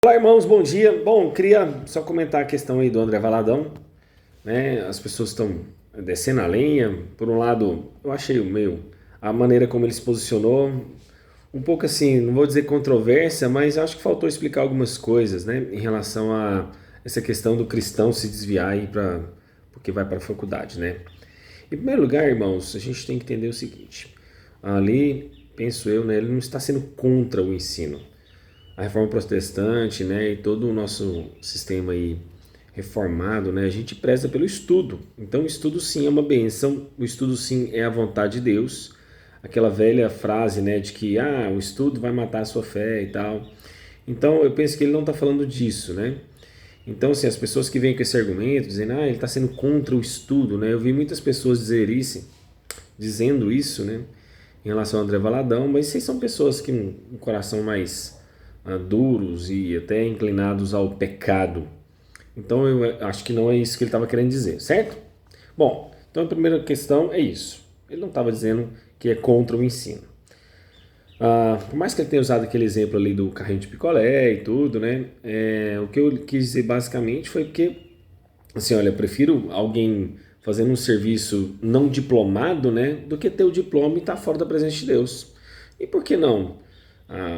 Olá, irmãos, bom dia. Bom, queria só comentar a questão aí do André Valadão, né? As pessoas estão descendo a lenha. Por um lado, eu achei meio a maneira como ele se posicionou, um pouco assim, não vou dizer controvérsia, mas acho que faltou explicar algumas coisas, né? Em relação a essa questão do cristão se desviar aí para porque vai para a faculdade, né? Em primeiro lugar, irmãos, a gente tem que entender o seguinte: ali, penso eu, né? Ele não está sendo contra o ensino. A reforma protestante, né, e todo o nosso sistema aí reformado, né, a gente preza pelo estudo. Então, o estudo sim é uma bênção, o estudo sim é a vontade de Deus. Aquela velha frase, né, de que o estudo vai matar a sua fé e tal. Então, eu penso que ele não está falando disso, né? Então, assim, as pessoas que vêm com esse argumento, dizendo, ele está sendo contra o estudo, né? Eu vi muitas pessoas dizendo isso, né, em relação ao André Valadão, mas vocês são pessoas que um coração mais duros e até inclinados ao pecado. Então eu acho que não é isso que ele estava querendo dizer, certo? Bom, então a primeira questão é isso. Ele não estava dizendo que é contra o ensino. Por mais que ele tenha usado aquele exemplo ali do carrinho de picolé e tudo, né? O que eu quis dizer basicamente foi porque, assim, olha, eu prefiro alguém fazendo um serviço não diplomado, né? Do que ter o diploma e estar fora da presença de Deus. E por que não?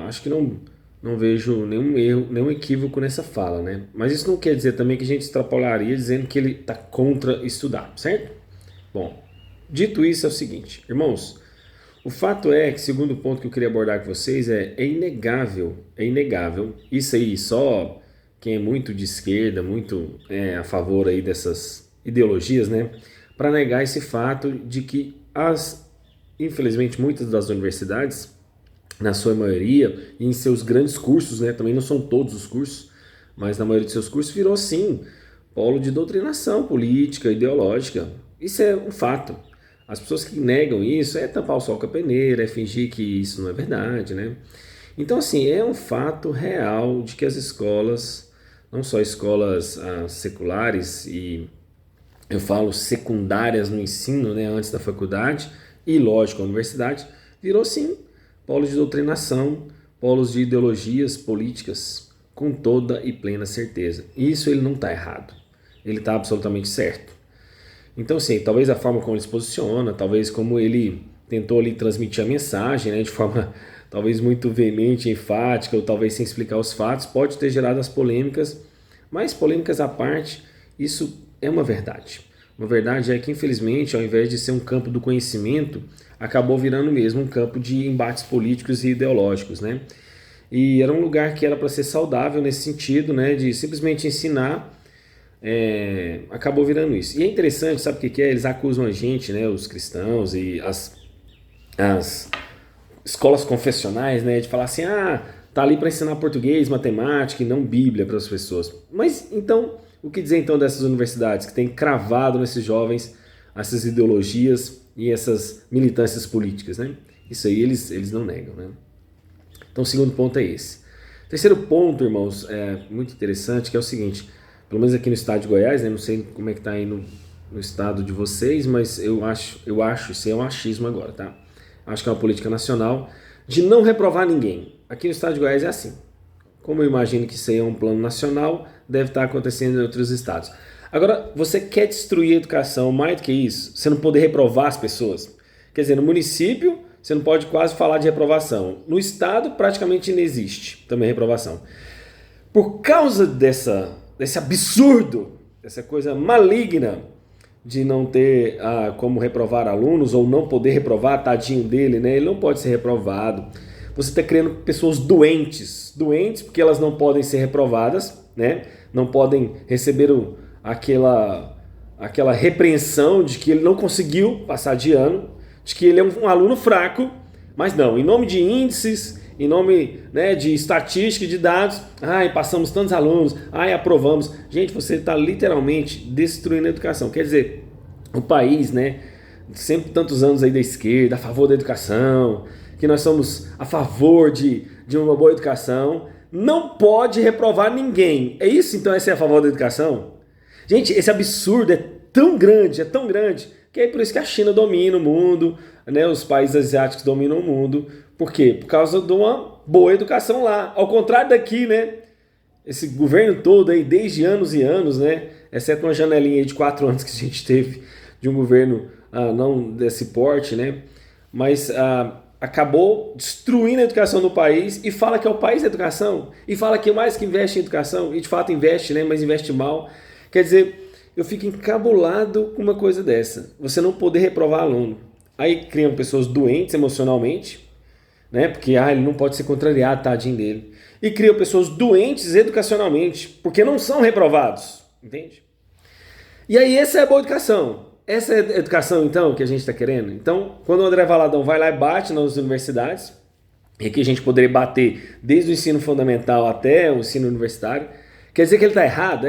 Acho que não vejo nenhum erro, nenhum equívoco nessa fala, né? Mas isso não quer dizer também que a gente extrapolaria dizendo que ele está contra estudar, certo? Bom, dito isso é o seguinte, irmãos, o fato é que, segundo ponto que eu queria abordar com vocês, é inegável, isso aí só quem é muito de esquerda, muito a favor aí dessas ideologias, né? Para negar esse fato de que infelizmente, muitas das universidades na sua maioria, e em seus grandes cursos, né, também não são todos os cursos, mas na maioria de seus cursos virou sim polo de doutrinação política, ideológica. Isso é um fato. As pessoas que negam isso é tampar o sol com a peneira, é fingir que isso não é verdade, né? Então, assim, é um fato real de que as escolas, não só escolas seculares e eu falo secundárias no ensino, né, antes da faculdade, e lógico, a universidade, virou sim polos de doutrinação, polos de ideologias políticas, com toda e plena certeza. Isso ele não está errado, ele está absolutamente certo. Então, sim, talvez a forma como ele se posiciona, talvez como ele tentou ali transmitir a mensagem, né, de forma talvez muito veemente, enfática, ou talvez sem explicar os fatos, pode ter gerado as polêmicas, mas polêmicas à parte, isso é uma verdade. Uma verdade é que, infelizmente, ao invés de ser um campo do conhecimento, acabou virando mesmo um campo de embates políticos e ideológicos, né? E era um lugar que era para ser saudável nesse sentido, né? De simplesmente ensinar, acabou virando isso. E é interessante, sabe o que é? Eles acusam a gente, né? Os cristãos e as escolas confessionais, né? De falar assim, tá ali para ensinar português, matemática e não Bíblia para as pessoas. Mas então, o que dizer então dessas universidades que têm cravado nesses jovens essas ideologias e essas militâncias políticas, né? Isso aí eles não negam, né? Então o segundo ponto é esse. Terceiro ponto, irmãos, muito interessante, que é o seguinte, pelo menos aqui no estado de Goiás, né? Não sei como é que tá aí no estado de vocês, mas eu acho, isso é um achismo agora, tá? Acho que é uma política nacional de não reprovar ninguém. Aqui no estado de Goiás é assim. Como eu imagino que isso aí é um plano nacional, deve estar acontecendo em outros estados. Agora, você quer destruir a educação mais do que isso? Você não poder reprovar as pessoas? Quer dizer, no município, você não pode quase falar de reprovação. No estado, praticamente não existe também reprovação. Por causa desse absurdo, dessa coisa maligna de não ter como reprovar alunos ou não poder reprovar, tadinho dele, né? Ele não pode ser reprovado. Você está criando pessoas doentes porque elas não podem ser reprovadas, né? Não podem receber aquela repreensão de que ele não conseguiu passar de ano, de que ele é um aluno fraco, mas não, em nome de índices, em nome, né, de estatística, de dados, passamos tantos alunos, aprovamos. Gente, você está literalmente destruindo a educação. Quer dizer, o país, né, sempre tantos anos aí da esquerda, a favor da educação, que nós somos a favor de uma boa educação, não pode reprovar ninguém. É isso então, esse é a favor da educação? Gente, esse absurdo é tão grande, que é por isso que a China domina o mundo, né? Os países asiáticos dominam o mundo. Por quê? Por causa de uma boa educação lá. Ao contrário daqui, né? esse governo todo aí, desde anos e anos, né? Exceto uma janelinha aí de 4 anos que a gente teve de um governo não desse porte, né? Mas acabou destruindo a educação do país e fala que é o país da educação e fala que é mais que investe em educação e de fato investe, né? Mas investe mal. Quer dizer, eu fico encabulado com uma coisa dessa. Você não poder reprovar aluno. Aí criam pessoas doentes emocionalmente, né? Porque ele não pode ser contrariado, tadinho dele. E criam pessoas doentes educacionalmente, porque não são reprovados, entende? E aí essa é a boa educação. Essa é a educação, então, que a gente está querendo. Então, quando o André Valadão vai lá e bate nas universidades, e aqui a gente poderia bater desde o ensino fundamental até o ensino universitário, quer dizer que ele está errado?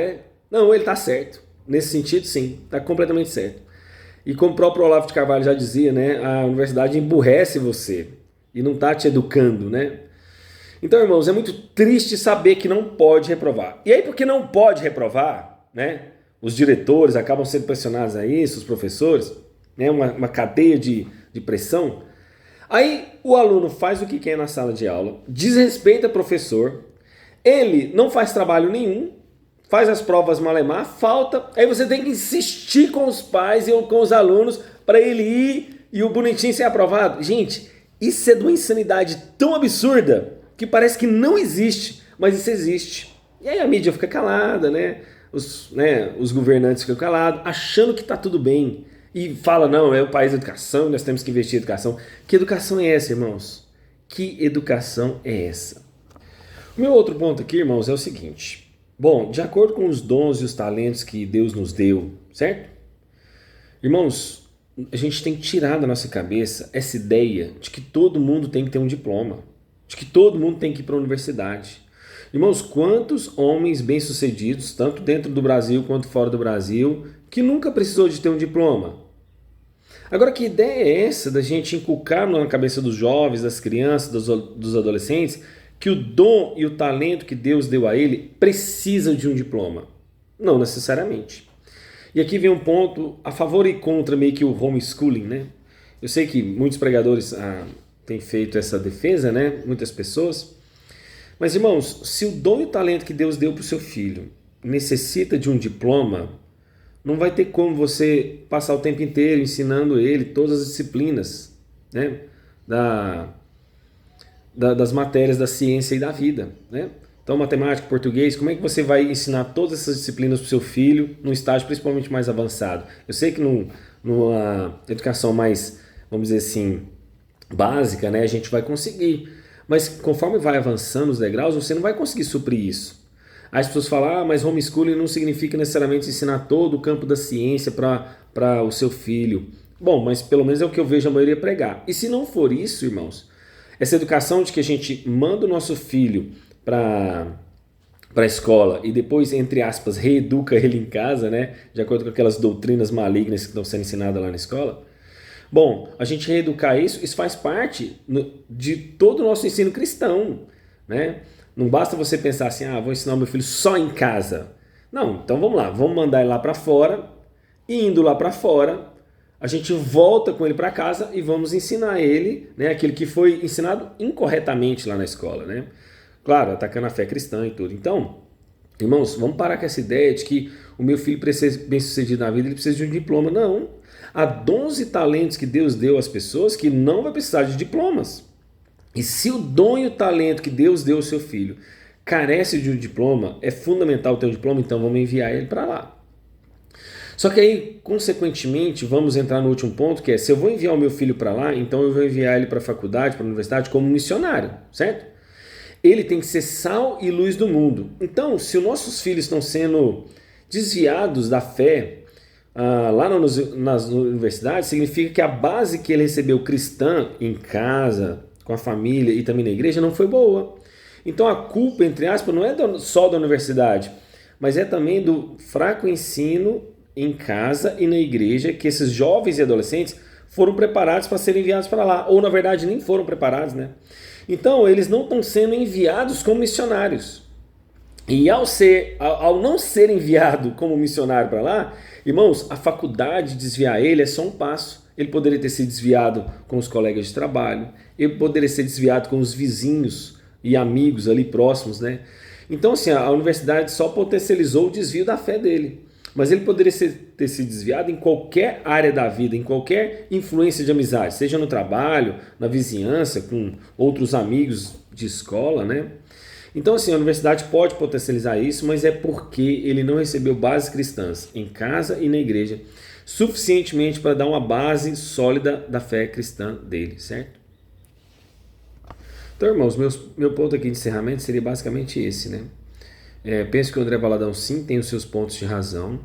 Não, ele está certo. Nesse sentido, sim, está completamente certo. E como o próprio Olavo de Carvalho já dizia, né, a universidade emburrece você e não está te educando, né? Então, irmãos, é muito triste saber que não pode reprovar. E aí, porque não pode reprovar, né? Os diretores acabam sendo pressionados a isso, os professores, né? Uma cadeia de pressão. Aí o aluno faz o que quer na sala de aula, desrespeita o professor, ele não faz trabalho nenhum, faz as provas malemar, falta, aí você tem que insistir com os pais e com os alunos para ele ir e o bonitinho ser aprovado. Gente, isso é de uma insanidade tão absurda que parece que não existe, mas isso existe. E aí a mídia fica calada, né? Os governantes ficam calados, achando que está tudo bem. E fala, não, é o país da educação, nós temos que investir em educação. Que educação é essa, irmãos? Que educação é essa? O meu outro ponto aqui, irmãos, é o seguinte. Bom, de acordo com os dons e os talentos que Deus nos deu, certo? Irmãos, a gente tem que tirar da nossa cabeça essa ideia de que todo mundo tem que ter um diploma, de que todo mundo tem que ir para a universidade. Irmãos, quantos homens bem-sucedidos, tanto dentro do Brasil quanto fora do Brasil, que nunca precisou de ter um diploma? Agora, que ideia é essa da gente inculcar na cabeça dos jovens, das crianças, dos adolescentes, que o dom e o talento que Deus deu a ele precisa de um diploma? Não necessariamente. E aqui vem um ponto a favor e contra meio que o homeschooling, né? Eu sei que muitos pregadores têm feito essa defesa, né? Muitas pessoas. Mas, irmãos, se o dom e o talento que Deus deu para o seu filho necessita de um diploma, não vai ter como você passar o tempo inteiro ensinando ele todas as disciplinas, né? Das matérias da ciência e da vida, né? Então, matemática, português, como é que você vai ensinar todas essas disciplinas para o seu filho num estágio principalmente mais avançado? Eu sei que numa educação mais, vamos dizer assim, básica, né, a gente vai conseguir. Mas conforme vai avançando os degraus, você não vai conseguir suprir isso. Aí as pessoas falam, mas homeschooling não significa necessariamente ensinar todo o campo da ciência para o seu filho. Bom, mas pelo menos é o que eu vejo a maioria pregar. E se não for isso, irmãos, essa educação de que a gente manda o nosso filho para a escola e depois, entre aspas, reeduca ele em casa, né, de acordo com aquelas doutrinas malignas que estão sendo ensinadas lá na escola. Bom, a gente reeducar isso faz parte de todo o nosso ensino cristão, né? Não basta você pensar assim, vou ensinar meu filho só em casa. Não, então vamos lá, vamos mandar ele lá para fora, e indo lá para fora, a gente volta com ele para casa e vamos ensinar ele, né, aquilo que foi ensinado incorretamente lá na escola, né? Claro, atacando a fé cristã e tudo. Então, irmãos, vamos parar com essa ideia de que o meu filho precisa ser bem-sucedido na vida, ele precisa de um diploma. Não. Há dons e talentos que Deus deu às pessoas que não vai precisar de diplomas. E se o dom e o talento que Deus deu ao seu filho carece de um diploma, é fundamental ter um diploma, então vamos enviar ele para lá. Só que aí, consequentemente, vamos entrar no último ponto, que é, se eu vou enviar o meu filho para lá, então eu vou enviar ele para a faculdade, para a universidade, como missionário, certo? Ele tem que ser sal e luz do mundo. Então, se os nossos filhos estão sendo desviados da fé lá nas universidades, significa que a base que ele recebeu cristã em casa, com a família e também na igreja não foi boa. Então a culpa, entre aspas, não é só da universidade, mas é também do fraco ensino em casa e na igreja, que esses jovens e adolescentes foram preparados para serem enviados para lá, ou na verdade nem foram preparados, né? Então eles não estão sendo enviados como missionários. E ao não ser enviado como missionário para lá, irmãos, a faculdade de desviar ele é só um passo. Ele poderia ter sido desviado com os colegas de trabalho, ele poderia ser desviado com os vizinhos e amigos ali próximos, né? Então, assim, a universidade só potencializou o desvio da fé dele. Mas ele poderia ter se desviado em qualquer área da vida, em qualquer influência de amizade, seja no trabalho, na vizinhança, com outros amigos de escola, né? Então, assim, a universidade pode potencializar isso, mas é porque ele não recebeu bases cristãs em casa e na igreja suficientemente para dar uma base sólida da fé cristã dele, certo? Então, irmãos, meu ponto aqui de encerramento seria basicamente esse, né? Penso que o André Valadão sim tem os seus pontos de razão.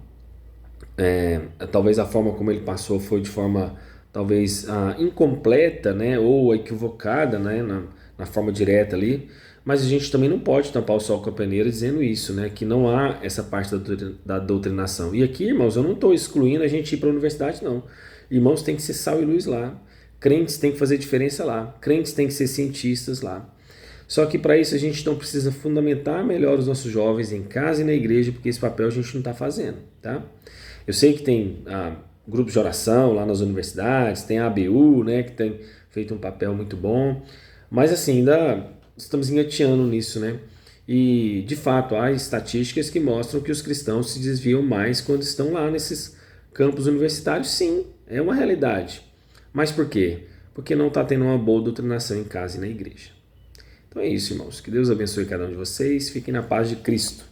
Talvez a forma como ele passou foi de forma talvez incompleta, né, ou equivocada, né, na forma direta ali, mas a gente também não pode tampar o sol com a peneira dizendo isso, né, que não há essa parte da doutrinação. E aqui, irmãos, eu não estou excluindo a gente ir para a universidade, não. Irmãos, tem que ser sal e luz lá. Crentes têm que fazer diferença lá. Crentes têm que ser cientistas lá. Só que para isso a gente não precisa fundamentar melhor os nossos jovens em casa e na igreja, porque esse papel a gente não está fazendo, tá? Eu sei que tem grupos de oração lá nas universidades, tem a ABU, né, que tem feito um papel muito bom, mas assim, ainda estamos engateando nisso, né? E de fato há estatísticas que mostram que os cristãos se desviam mais quando estão lá nesses campos universitários, sim, é uma realidade. Mas por quê? Porque não está tendo uma boa doutrinação em casa e na igreja. Então é isso, irmãos. Que Deus abençoe cada um de vocês. Fiquem na paz de Cristo.